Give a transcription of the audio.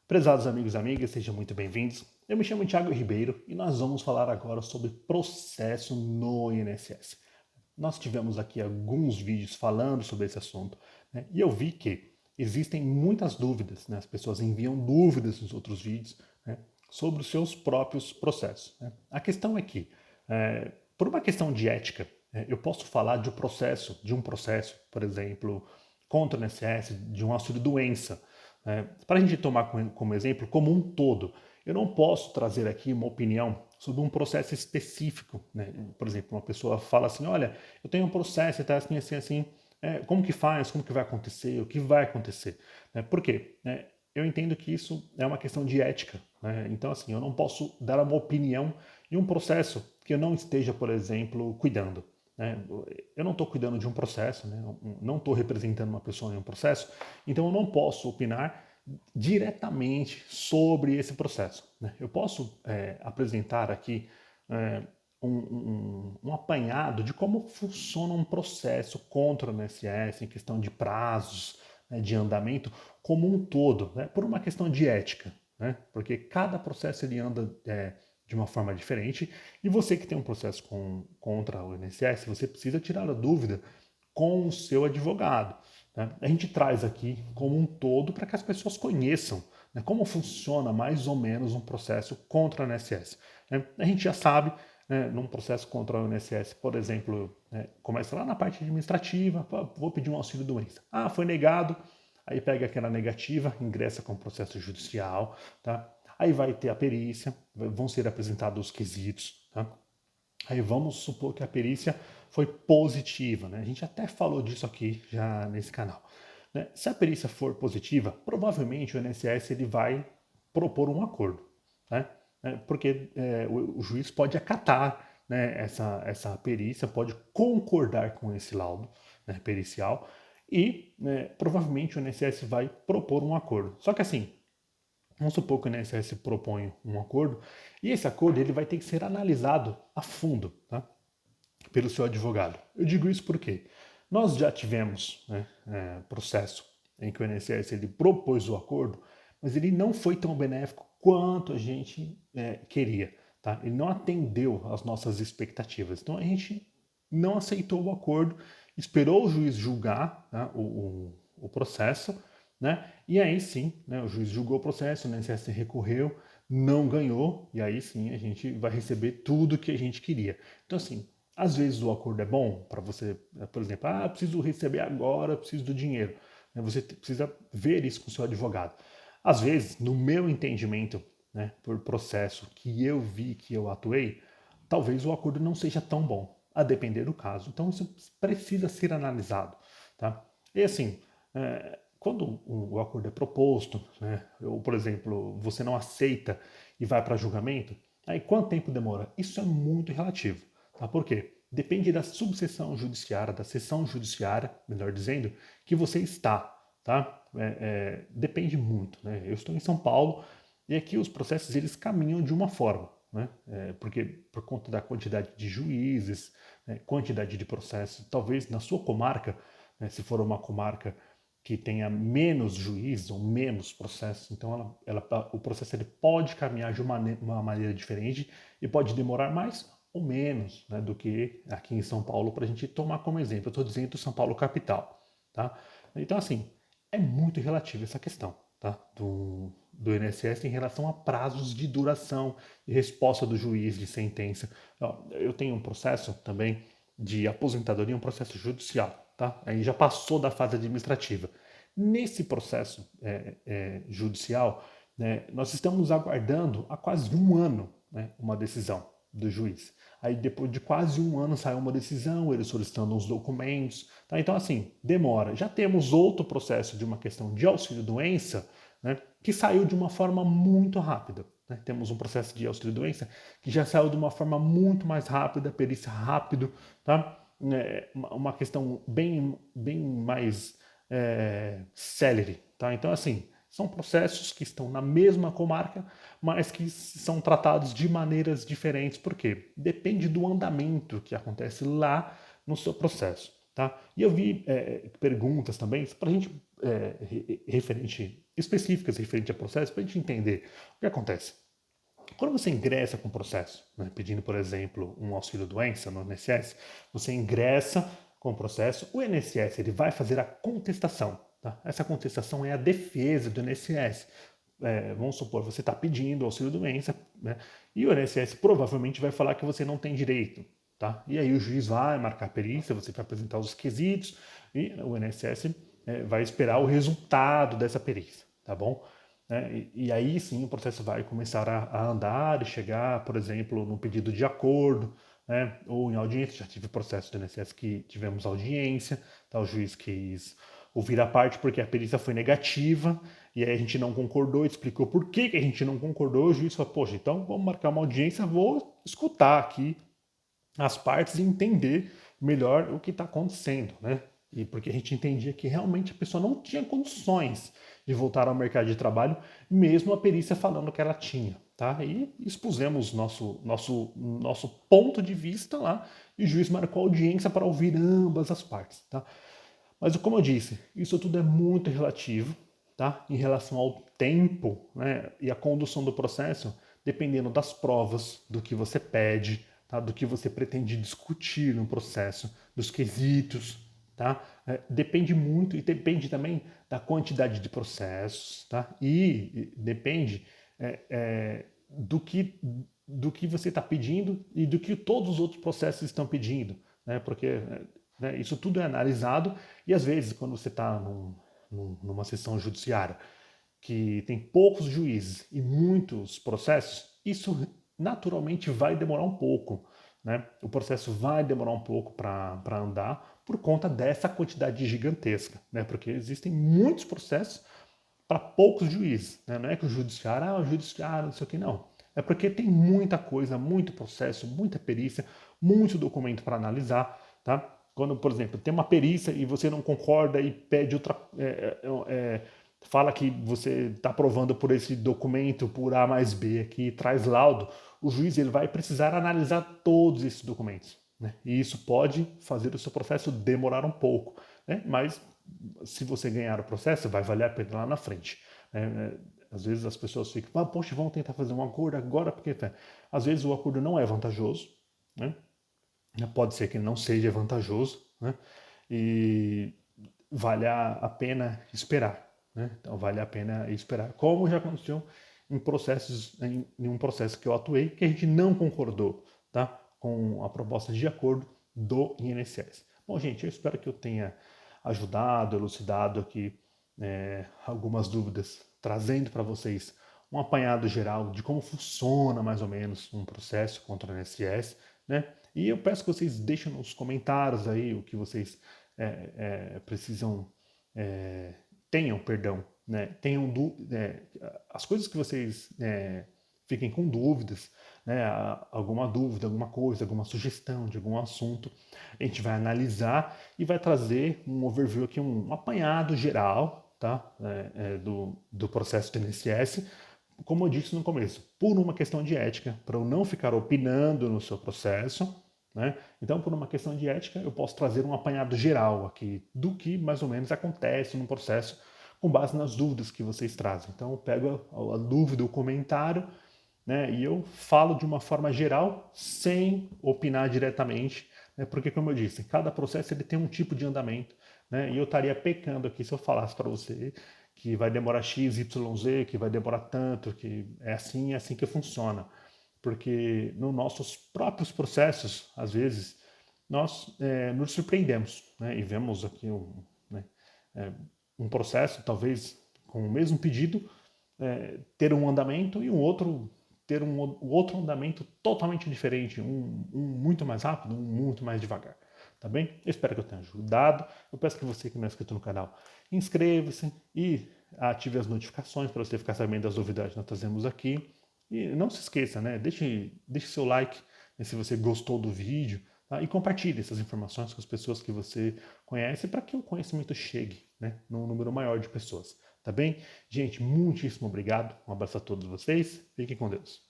Prezados amigos e amigas, sejam muito bem-vindos. Eu me chamo Thiago Ribeiro e nós vamos falar agora sobre processo no INSS. Nós tivemos aqui alguns vídeos falando sobre esse assunto, né? E eu vi que existem muitas dúvidas, né? As pessoas enviam dúvidas nos outros vídeos, né? Sobre os seus próprios processos, né? A questão é que, por uma questão de ética, eu posso falar de um processo, por exemplo, contra o INSS, de um auxílio-doença, para a gente tomar como exemplo, como um todo. Eu não posso trazer aqui uma opinião sobre um processo específico, né? Por exemplo, uma pessoa fala assim, olha, eu tenho um processo e está assim, assim, assim, como que faz, como que vai acontecer, o que vai acontecer. Por quê? Eu entendo que isso é uma questão de ética, né? Então, assim, eu não posso dar uma opinião em um processo que eu não esteja, por exemplo, cuidando. Né? Eu não estou cuidando de um processo, né? Não estou representando uma pessoa em um processo, então eu não posso opinar diretamente sobre esse processo. Né? Eu posso apresentar aqui é, um apanhado de como funciona um processo contra o INSS em questão de prazos, né, de andamento, como um todo, né, por uma questão de ética, né, porque cada processo ele anda de uma forma diferente e você que tem um processo contra o INSS, você precisa tirar a dúvida com o seu advogado. Né? A gente traz aqui como um todo para que as pessoas conheçam, né, como funciona mais ou menos um processo contra o INSS. Né? A gente já sabe, né, num processo contra o INSS, por exemplo, né, começa lá na parte administrativa, vou pedir um auxílio-doença. Ah, foi negado, aí pega aquela negativa, ingressa com o processo judicial, tá? Aí vai ter a perícia, vão ser apresentados os quesitos, tá? Aí vamos supor que a perícia foi positiva, né? A gente até falou disso aqui já nesse canal. Né? Se a perícia for positiva, provavelmente o INSS ele vai propor um acordo, né? Porque o juiz pode acatar, né, essa perícia, pode concordar com esse laudo, né, pericial e, né, provavelmente o INSS vai propor um acordo. Só que assim, vamos supor que o INSS propõe um acordo e esse acordo ele vai ter que ser analisado a fundo, tá? Pelo seu advogado. Eu digo isso porque nós já tivemos, né, processo em que o INSS ele propôs o acordo, mas ele não foi tão benéfico quanto a gente queria. Tá? Ele não atendeu às nossas expectativas. Então a gente não aceitou o acordo, esperou o juiz julgar, tá, o processo, né? E aí sim, né, o juiz julgou o processo, o INSS recorreu, não ganhou, e aí sim a gente vai receber tudo que a gente queria. Então, assim, às vezes o acordo é bom para você, por exemplo, preciso receber agora, preciso do dinheiro. Você precisa ver isso com o seu advogado. Às vezes, no meu entendimento, né, por processo que eu vi, que eu atuei, talvez o acordo não seja tão bom, a depender do caso. Então isso precisa ser analisado. Tá? E assim, quando o acordo é proposto, né, ou por exemplo, você não aceita e vai para julgamento, aí quanto tempo demora? Isso é muito relativo. Tá? Por quê? Depende da subseção judiciária, da seção judiciária, melhor dizendo, que você está. Tá? Depende muito. Né? Eu estou em São Paulo e aqui os processos eles caminham de uma forma. Né? Porque por conta da quantidade de juízes, né, quantidade de processos, talvez na sua comarca, né, se for uma comarca que tenha menos juízes ou menos processos, então o processo ele pode caminhar de uma maneira diferente e pode demorar mais ou menos, né, do que aqui em São Paulo, para a gente tomar como exemplo. Eu estou dizendo São Paulo capital. Tá? Então, assim, é muito relativo essa questão, tá, do INSS em relação a prazos de duração e resposta do juiz de sentença. Eu tenho um processo também de aposentadoria, um processo judicial, tá? Aí já passou da fase administrativa. Nesse processo judicial, né, nós estamos aguardando há quase um ano, né, uma decisão do juiz. Aí depois de quase um ano saiu uma decisão, ele solicitando os documentos. Tá? Então, assim, demora. Já temos outro processo de uma questão de auxílio-doença, né, que saiu de uma forma muito rápida. Né? Temos um processo de auxílio-doença que já saiu de uma forma muito mais rápida, perícia rápido, tá? Uma questão bem mais célere. Tá? Então, assim, são processos que estão na mesma comarca, mas que são tratados de maneiras diferentes. Por quê? Depende do andamento que acontece lá no seu processo. tá? E eu vi perguntas também para a gente, específicas referente a processo, para a gente entender o que acontece. Quando você ingressa com o processo, né, pedindo, por exemplo, um auxílio-doença no INSS, você ingressa com o processo, o INSS ele vai fazer a contestação. Tá? Essa contestação é a defesa do INSS. Vamos supor, você está pedindo auxílio-doença, né, e o INSS provavelmente vai falar que você não tem direito. Tá? E aí o juiz vai marcar a perícia, você vai apresentar os quesitos, e o INSS vai esperar o resultado dessa perícia, tá bom? Né? E aí sim o processo vai começar a andar e chegar, por exemplo, no pedido de acordo, né? Ou em audiência. Já tive processo do INSS que tivemos audiência, tá? O juiz quis ouvir a parte porque a perícia foi negativa, e aí a gente não concordou, explicou por que a gente não concordou, o juiz falou, poxa, então vamos marcar uma audiência, vou escutar aqui as partes e entender melhor o que está acontecendo, né? E porque a gente entendia que realmente a pessoa não tinha condições de voltar ao mercado de trabalho, mesmo a perícia falando que ela tinha, tá? E expusemos nosso ponto de vista lá e o juiz marcou audiência para ouvir ambas as partes, tá? Mas como eu disse, isso tudo é muito relativo, tá? Em relação ao tempo, né, e a condução do processo, dependendo das provas, do que você pede, tá? Do que você pretende discutir no processo, dos quesitos, tá? Depende muito e depende também da quantidade de processos, tá? E depende do que você está pedindo e do que todos os outros processos estão pedindo, né? Porque né, isso tudo é analisado e às vezes quando você está numa sessão judiciária que tem poucos juízes e muitos processos, isso naturalmente vai demorar um pouco. Né? O processo vai demorar um pouco para andar por conta dessa quantidade gigantesca, né? Porque existem muitos processos para poucos juízes. Né? Não é que o judiciário, não sei o que, não. É porque tem muita coisa, muito processo, muita perícia, muito documento para analisar. Tá? Quando, por exemplo, tem uma perícia e você não concorda e pede outra. Fala que você está aprovando por esse documento, por A mais B aqui, traz laudo, o juiz ele vai precisar analisar todos esses documentos. Né? E isso pode fazer o seu processo demorar um pouco. Né? Mas se você ganhar o processo, vai valer a pena lá na frente. Às vezes as pessoas ficam, poxa, vamos tentar fazer um acordo agora, porque às vezes o acordo não é vantajoso, né? Pode ser que não seja vantajoso, né? E vale a pena esperar, né? Então vale a pena esperar. Como já aconteceu em um processo que eu atuei, que a gente não concordou, tá? Com a proposta de acordo do INSS. Bom, gente, eu espero que eu tenha ajudado, elucidado aqui algumas dúvidas, trazendo para vocês um apanhado geral de como funciona mais ou menos um processo contra o INSS, né? E eu peço que vocês deixem nos comentários aí o que vocês precisam, tenham, perdão, né? Tenham as coisas que vocês fiquem com dúvidas, né? Alguma dúvida, alguma coisa, alguma sugestão de algum assunto, a gente vai analisar e vai trazer um overview aqui, um apanhado geral, tá? Do processo do INSS, como eu disse no começo, por uma questão de ética, para eu não ficar opinando no seu processo, né? Então, por uma questão de ética, eu posso trazer um apanhado geral aqui do que mais ou menos acontece no processo, com base nas dúvidas que vocês trazem. Então, eu pego a dúvida, o comentário, né, e eu falo de uma forma geral, sem opinar diretamente, né, porque, como eu disse, cada processo ele tem um tipo de andamento, né, e eu estaria pecando aqui se eu falasse para você que vai demorar X, Y, Z, que vai demorar tanto, que é assim que funciona. Porque nos nossos próprios processos, às vezes, nós nos surpreendemos, né, e vemos aqui um processo, talvez com o mesmo pedido, ter um andamento e um outro ter um outro andamento totalmente diferente, um muito mais rápido, um muito mais devagar. Tá bem? Eu espero que eu tenha ajudado. Eu peço que você que não é inscrito no canal, inscreva-se e ative as notificações para você ficar sabendo das novidades que nós trazemos aqui. E não se esqueça, né? Deixe seu like, né, se você gostou do vídeo, tá? E compartilhe essas informações com as pessoas que você conhece para que o conhecimento chegue, né, num número maior de pessoas. Tá bem? Gente, muitíssimo obrigado. Um abraço a todos vocês. Fiquem com Deus.